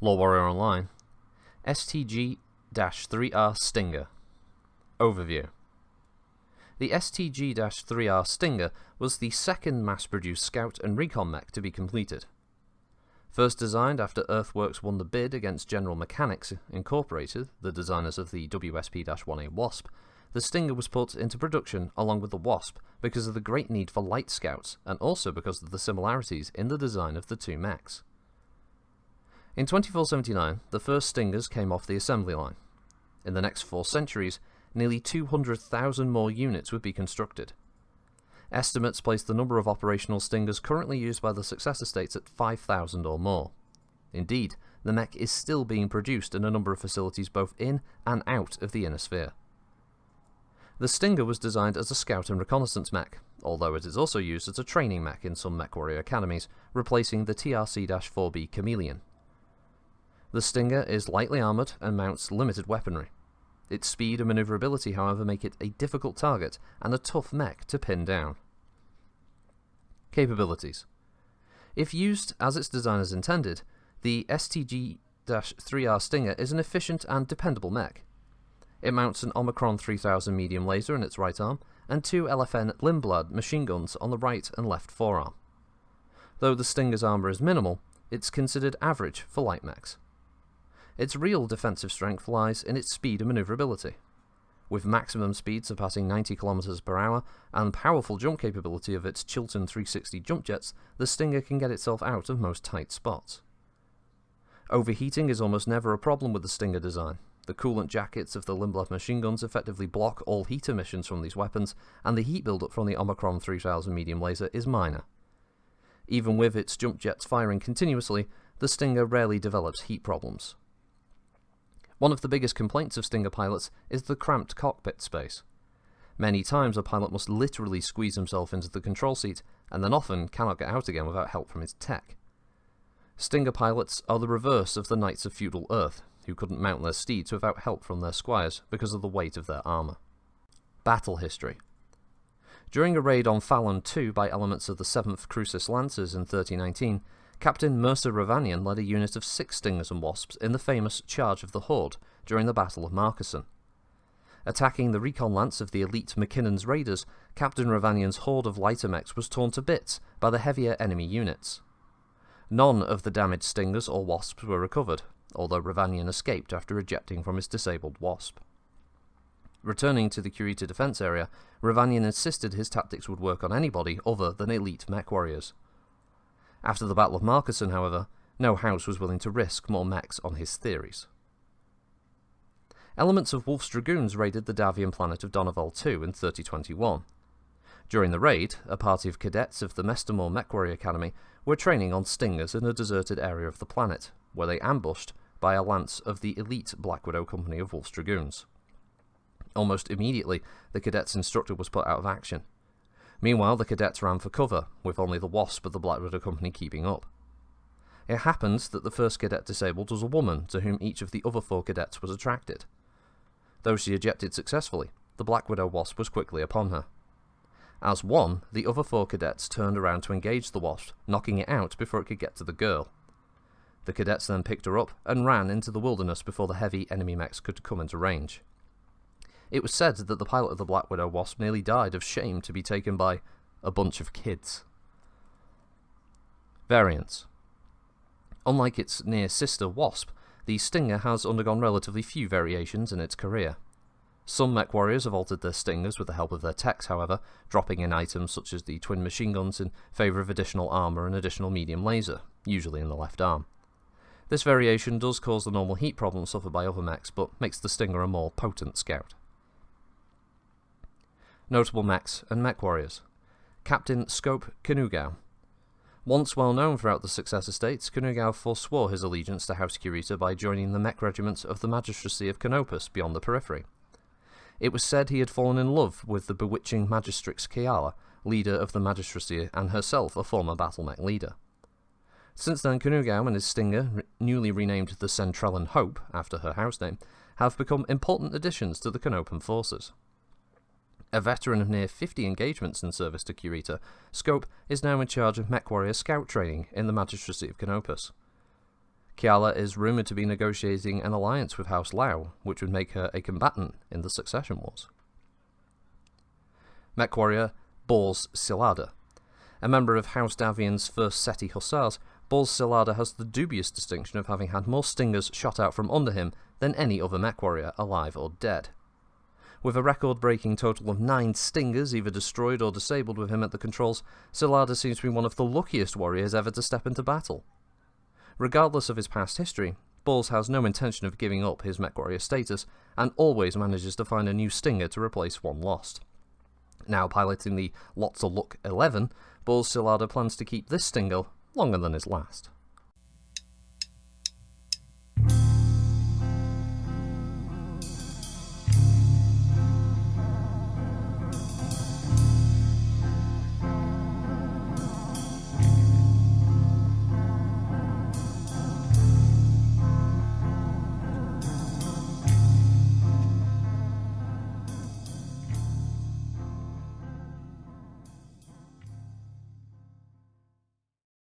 LoreWarrior Online, STG-3R Stinger. Overview. The STG-3R Stinger was the second mass-produced scout and recon mech to be completed. First designed after Earthworks won the bid against General Mechanics Incorporated, the designers of the WSP-1A Wasp, the Stinger was put into production along with the Wasp because of the great need for light scouts and also because of the similarities in the design of the two mechs. In 2479, the first Stingers came off the assembly line. In the next 4 centuries, nearly 200,000 more units would be constructed. Estimates place the number of operational Stingers currently used by the successor states at 5,000 or more. Indeed, the mech is still being produced in a number of facilities both in and out of the inner sphere. The Stinger was designed as a scout and reconnaissance mech, although it is also used as a training mech in some MechWarrior academies, replacing the TRC-4B Chameleon. The Stinger is lightly armoured and mounts limited weaponry. Its speed and manoeuvrability, however, make it a difficult target and a tough mech to pin down. Capabilities. If used as its designers intended, the STG-3R Stinger is an efficient and dependable mech. It mounts an Omicron 3000 medium laser in its right arm and 2 LFN Lindblad machine guns on the right and left forearm. Though the Stinger's armour is minimal, it's considered average for light mechs. Its real defensive strength lies in its speed and manoeuvrability. With maximum speed surpassing 90 km per hour and powerful jump capability of its Chilton 360 jump jets, the Stinger can get itself out of most tight spots. Overheating is almost never a problem with the Stinger design. The coolant jackets of the Lindblad machine guns effectively block all heat emissions from these weapons, and the heat buildup from the Omicron 3000 medium laser is minor. Even with its jump jets firing continuously, the Stinger rarely develops heat problems. One of the biggest complaints of Stinger pilots is the cramped cockpit space. Many times a pilot must literally squeeze himself into the control seat, and then often cannot get out again without help from his tech. Stinger pilots are the reverse of the Knights of Feudal Earth, who couldn't mount their steeds without help from their squires because of the weight of their armour. Battle history. During a raid on Fallon II by elements of the 7th Crucis Lancers in 1319, Captain Mercer Ravanian led a unit of 6 Stingers and Wasps in the famous Charge of the Horde during the Battle of Markesan. Attacking the recon lance of the elite McKinnon's raiders, Captain Ravanian's horde of lighter mechs was torn to bits by the heavier enemy units. None of the damaged Stingers or Wasps were recovered, although Ravanian escaped after ejecting from his disabled Wasp. Returning to the Kurita defense area, Ravanian insisted his tactics would work on anybody other than elite mech warriors. After the Battle of Markesan, however, no house was willing to risk more mechs on his theories. Elements of Wolf's Dragoons raided the Davian planet of Donoval II in 3021. During the raid, a party of cadets of the Mestamore MechWarrior Academy were training on Stingers in a deserted area of the planet, where they ambushed by a lance of the elite Black Widow company of Wolf's Dragoons. Almost immediately, the cadet's instructor was put out of action. Meanwhile, the cadets ran for cover, with only the Wasp of the Black Widow company keeping up. It happened that the first cadet disabled was a woman to whom each of the other 4 cadets was attracted. Though she ejected successfully, the Black Widow Wasp was quickly upon her. As one, the other 4 cadets turned around to engage the Wasp, knocking it out before it could get to the girl. The cadets then picked her up and ran into the wilderness before the heavy enemy mechs could come into range. It was said that the pilot of the Black Widow Wasp nearly died of shame to be taken by a bunch of kids. Variants. Unlike its near sister Wasp, the Stinger has undergone relatively few variations in its career. Some mech warriors have altered their Stingers with the help of their techs, however, dropping in items such as the twin machine guns in favour of additional armour and additional medium laser, usually in the left arm. This variation does cause the normal heat problem suffered by other mechs, but makes the Stinger a more potent scout. Notable mechs and mech warriors. Captain Scope Kanugao. Once well known throughout the successor states, Kanugao forswore his allegiance to House Kurita by joining the mech regiment of the Magistracy of Canopus beyond the periphery. It was said he had fallen in love with the bewitching Magistrix Kiala, leader of the Magistracy and herself a former battle mech leader. Since then, Kanugao and his Stinger, newly renamed the Centrellan Hope, after her house name, have become important additions to the Canopan forces. A veteran of near 50 engagements in service to Kurita, Scope is now in charge of mech warrior scout training in the Magistracy of Canopus. Kiala is rumoured to be negotiating an alliance with House Lao, which would make her a combatant in the Succession Wars. Mech warrior Bors Silada. A member of House Davian's 1st Seti Hussars, Bors Silada has the dubious distinction of having had more stingers shot out from under him than any other mech warrior, alive or dead. With a record-breaking total of 9 stingers either destroyed or disabled with him at the controls, Silada seems to be one of the luckiest warriors ever to step into battle. Regardless of his past history, Bors has no intention of giving up his mech warrior status, and always manages to find a new stinger to replace one lost. Now piloting the Lots of Luck 11, Bors Silada plans to keep this stinger longer than his last.